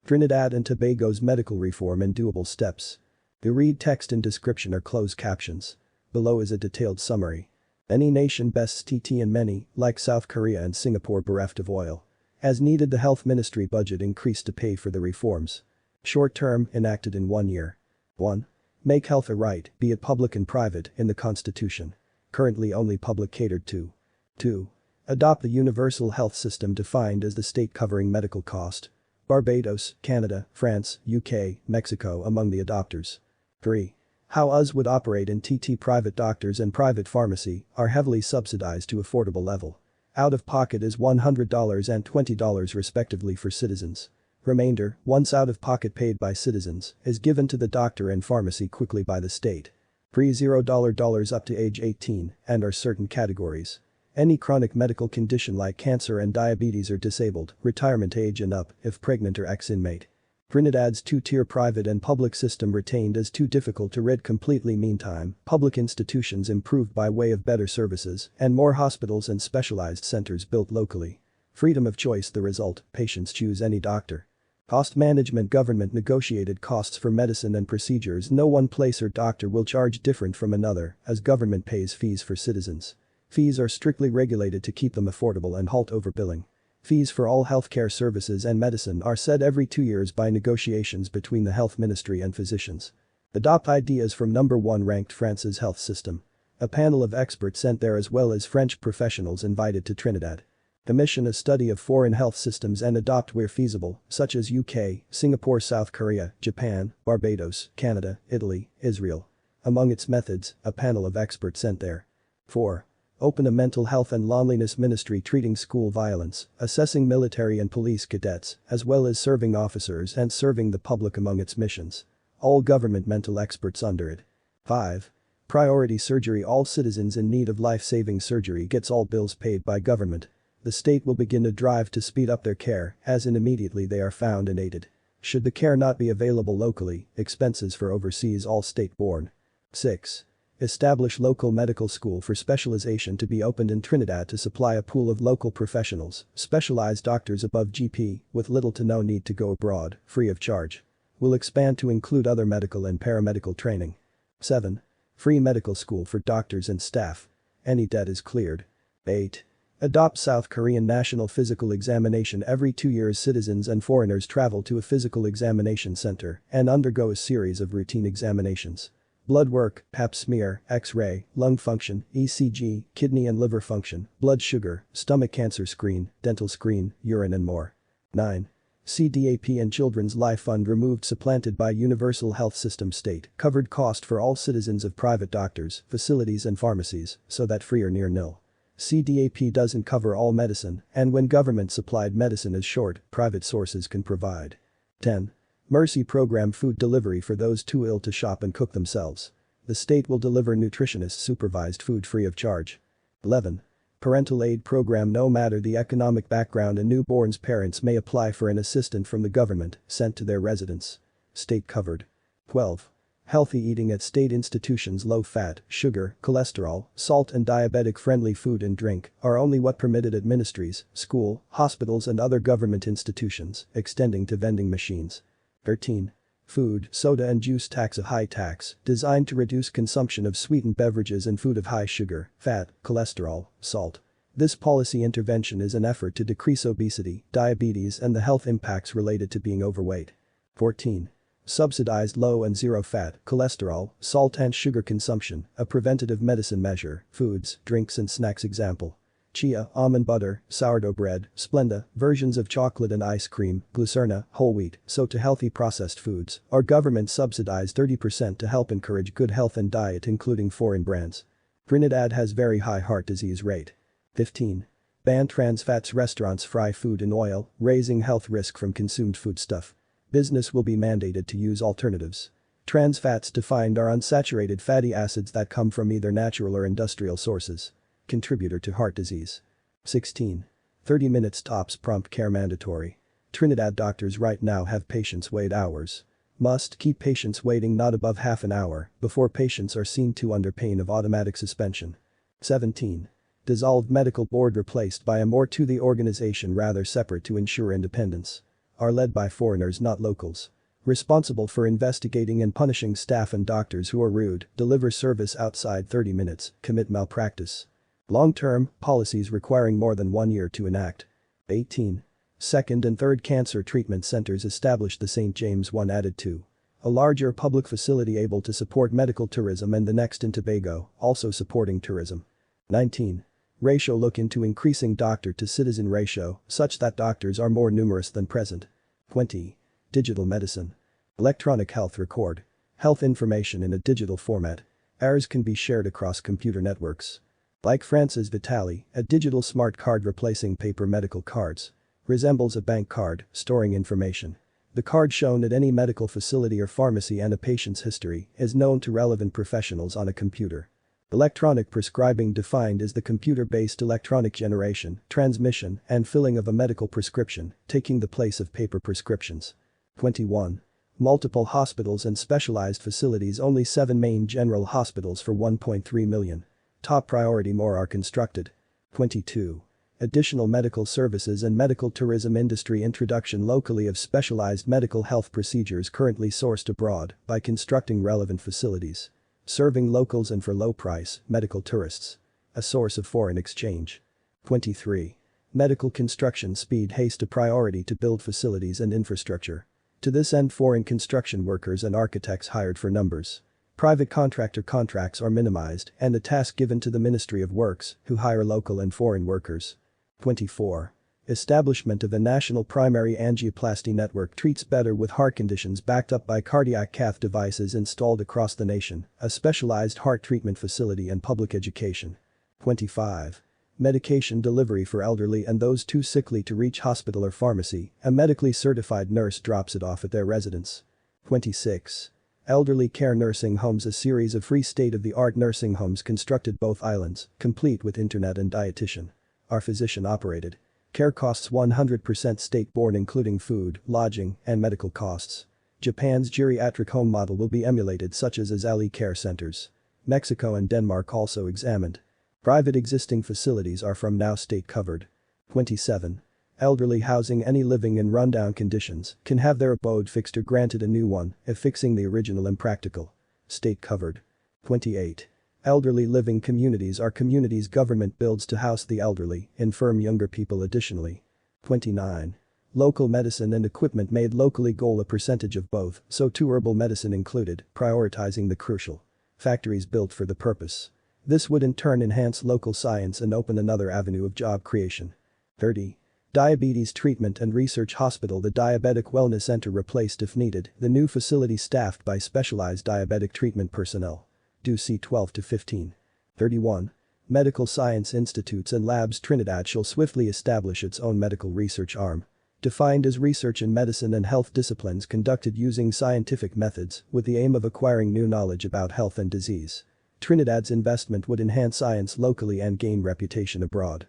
Trinidad and Tobago's medical reform and doable steps. The read text and description are closed captions. Below is a detailed summary. Any nation bests TT and many, like South Korea and Singapore, bereft of oil. As needed, the health ministry budget increased to pay for the reforms. Short term, enacted in 1 year. 1. Make health a right, be it public and private, in the Constitution. Currently only public catered to. 2. Adopt the universal health system defined as the state covering medical cost. Barbados, Canada, France, UK, Mexico among the adopters. 3. How US would operate in TT. Private doctors and private pharmacy are heavily subsidized to affordable level. Out of pocket is $100 and $20 respectively for citizens. Remainder, once out of pocket paid by citizens, is given to the doctor and pharmacy quickly by the state. Free $0 up to age 18 and are certain categories. Any chronic medical condition like cancer and diabetes or disabled, retirement age and up, if pregnant or ex-inmate. Trinidad's two-tier private and public system retained as too difficult to rid completely. Meantime, public institutions improved by way of better services and more hospitals and specialized centers built locally. Freedom of choice the result, patients choose any doctor. Cost management government negotiated costs for medicine and procedures. No one place or doctor will charge different from another as government pays fees for citizens. Fees are strictly regulated to keep them affordable and halt overbilling. Fees for all healthcare services and medicine are set every 2 years by negotiations between the health ministry and physicians. Adopt ideas from number 1 ranked France's health system. A panel of experts sent there as well as French professionals invited to Trinidad. Commission a study of foreign health systems and adopt where feasible, such as UK, Singapore, South Korea, Japan, Barbados, Canada, Italy, Israel. Among its methods, a panel of experts sent there. 4. Open a mental health and loneliness ministry treating school violence, assessing military and police cadets, as well as serving officers and serving the public among its missions. All government mental experts under it. 5. Priority surgery. All citizens in need of life-saving surgery gets all bills paid by government. The state will begin a drive to speed up their care, as in immediately they are found and aided. Should the care not be available locally, expenses for overseas all state-borne. 6. Establish local medical school for specialization to be opened in Trinidad to supply a pool of local professionals, specialized doctors above GP, with little to no need to go abroad, free of charge. Will expand to include other medical and paramedical training. 7. Free medical school for doctors and staff. Any debt is cleared. 8. Adopt South Korean national physical examination every 2 years. Citizens and foreigners travel to a physical examination center and undergo a series of routine examinations. Blood work, pap smear, X-ray, lung function, ECG, kidney and liver function, blood sugar, stomach cancer screen, dental screen, urine and more. 9. CDAP and Children's Life Fund removed, supplanted by Universal Health System state covered cost for all citizens of private doctors, facilities and pharmacies, so that free or near nil. CDAP doesn't cover all medicine, and when government supplied medicine is short, private sources can provide. 10. Mercy program food delivery for those too ill to shop and cook themselves. The state will deliver nutritionist supervised food free of charge. 11. Parental aid program. No matter the economic background, a newborn's parents may apply for an assistant from the government, sent to their residence. State covered. 12. Healthy eating at state institutions. Low fat, sugar, cholesterol, salt and diabetic friendly food and drink are only what permitted at ministries, school, hospitals and other government institutions, extending to vending machines. 13. Food, soda and juice tax. A high tax, designed to reduce consumption of sweetened beverages and food of high sugar, fat, cholesterol, salt. This policy intervention is an effort to decrease obesity, diabetes and the health impacts related to being overweight. 14. Subsidized low and zero fat, cholesterol, salt and sugar consumption, a preventative medicine measure, foods, drinks and snacks. Example. Chia, almond butter, sourdough bread, Splenda, versions of chocolate and ice cream, glucerna, whole wheat, so to healthy processed foods, are government subsidized 30% to help encourage good health and diet including foreign brands. Trinidad has very high heart disease rate. 15. Ban trans fats. Restaurants fry food in oil, raising health risk from consumed foodstuff. Business will be mandated to use alternatives. Trans fats defined are unsaturated fatty acids that come from either natural or industrial sources. Contributor to heart disease. 16. 30 minutes tops. Prompt care mandatory. Trinidad doctors right now have patients wait hours. Must keep patients waiting not above half an hour before patients are seen to under pain of automatic suspension. 17. Dissolved medical board replaced by a more to the organization rather separate to ensure independence. are led by foreigners not locals. Responsible for investigating and punishing staff and doctors who are rude, deliver service outside 30 minutes, commit malpractice. Long-term, policies requiring more than 1 year to enact. 18. Second and third cancer treatment centers established. The St. James one added to a larger public facility able to support medical tourism, and the next in Tobago, also supporting tourism. 19. Ratio look into increasing doctor-to-citizen ratio such that doctors are more numerous than present. 20. Digital medicine. Electronic health record. Health information in a digital format. Errors can be shared across computer networks. Like France's Vitali, a digital smart card replacing paper medical cards. Resembles a bank card, storing information. The card shown at any medical facility or pharmacy and a patient's history is known to relevant professionals on a computer. Electronic prescribing defined as the computer-based electronic generation, transmission, and filling of a medical prescription, taking the place of paper prescriptions. 21. Multiple hospitals and specialized facilities. Only 7 main general hospitals for 1.3 million. Top priority, more are constructed. 22. Additional medical services and medical tourism industry. Introduction locally of specialized medical health procedures currently sourced abroad by constructing relevant facilities. Serving locals and for low price, medical tourists. A source of foreign exchange. 23. Medical construction speed. Haste. A priority to build facilities and infrastructure. To this end, foreign construction workers and architects hired for numbers. Private contractor contracts are minimized and the task given to the Ministry of Works, who hire local and foreign workers. 24. Establishment of a national primary angioplasty network. Treats better with heart conditions backed up by cardiac cath devices installed across the nation, a specialized heart treatment facility and public education. 25. Medication delivery for elderly and those too sickly to reach hospital or pharmacy. A medically certified nurse drops it off at their residence. 26. Elderly care nursing homes. A series of free state-of-the-art nursing homes constructed both islands, complete with internet and dietitian. Are physician-operated. Care costs 100% state-borne, including food, lodging, and medical costs. Japan's geriatric home model will be emulated, such as elderly care centers. Mexico and Denmark also examined. Private existing facilities are from now state-covered. 27. Elderly housing. Any living in rundown conditions can have their abode fixed or granted a new one if fixing the original impractical. State-covered. 28. Elderly living communities are communities government builds to house the elderly, infirm, younger people. Additionally. 29. Local medicine and equipment made locally. Goal a percentage of both, so too herbal medicine included, prioritizing the crucial. Factories built for the purpose. This would in turn enhance local science and open another avenue of job creation. 30. Diabetes treatment and research hospital. The Diabetic Wellness Center replaced if needed, the new facility staffed by specialized diabetic treatment personnel. Do see 12 to 15. 31. Medical science institutes and labs. Trinidad shall swiftly establish its own medical research arm. Defined as research in medicine and health disciplines conducted using scientific methods with the aim of acquiring new knowledge about health and disease. Trinidad's investment would enhance science locally and gain reputation abroad.